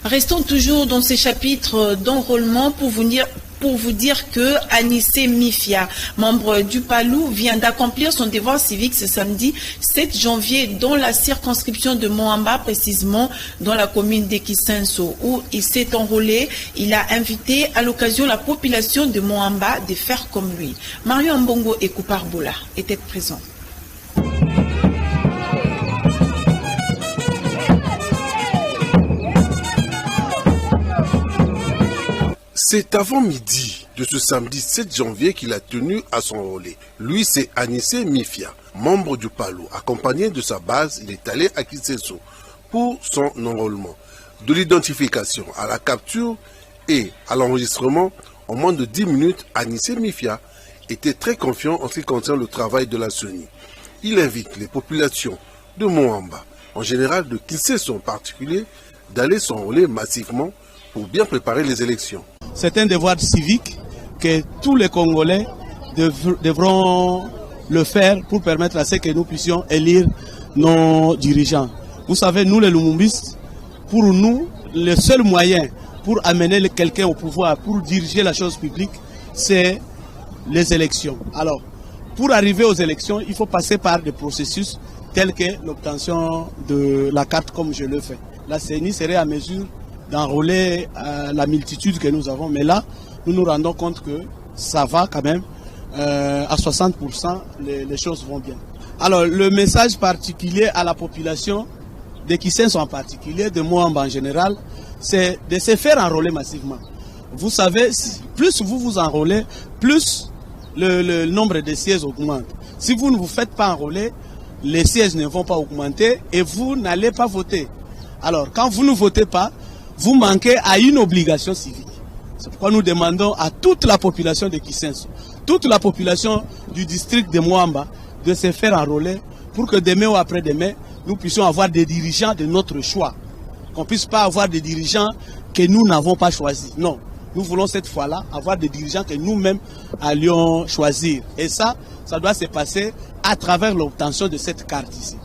Restons toujours dans ces chapitres d'enrôlement pour vous dire que Anissé Mifia, membre du Palou, vient d'accomplir son devoir civique ce samedi 7 janvier dans la circonscription de Moamba, précisément dans la commune d'Ekisenso, où il s'est enrôlé. Il a invité à l'occasion la population de Moamba de faire comme lui. Mario Mbongo et Koupar Boula étaient présents. C'est avant-midi de ce samedi 7 janvier qu'il a tenu à s'enrôler. Lui, c'est Anissé Mifia, membre du Palou. Accompagné de sa base, il est allé à Kiseso pour son enrôlement. De l'identification à la capture et à l'enregistrement, en moins de 10 minutes, Anissé Mifia était très confiant en ce qui concerne le travail de la CENI. Il invite les populations de Moamba, en général de Kiseso en particulier, d'aller s'enrôler massivement pour bien préparer les élections. C'est un devoir civique que tous les Congolais devront le faire pour permettre à ce que nous puissions élire nos dirigeants. Vous savez, nous les Lumumbistes, pour nous, le seul moyen pour amener quelqu'un au pouvoir, pour diriger la chose publique, c'est les élections. Alors, pour arriver aux élections, il faut passer par des processus tels que l'obtention de la carte comme je le fais. La CENI serait à mesure d'enrôler la multitude que nous avons. Mais là, nous nous rendons compte que ça va quand même. À 60%, les choses vont bien. Alors, le message particulier à la population de Kisenso en particulier, de Moamba en général, c'est de se faire enrôler massivement. Vous savez, plus vous vous enrôlez, plus le nombre de sièges augmente. Si vous ne vous faites pas enrôler, les sièges ne vont pas augmenter et vous n'allez pas voter. Alors, quand vous ne votez pas, vous manquez à une obligation civique. C'est pourquoi nous demandons à toute la population de Kisenso, toute la population du district de Moamba, de se faire enrôler pour que demain ou après-demain, nous puissions avoir des dirigeants de notre choix. Qu'on ne puisse pas avoir des dirigeants que nous n'avons pas choisis. Non, nous voulons cette fois-là avoir des dirigeants que nous-mêmes allions choisir. Et ça doit se passer à travers l'obtention de cette carte ici.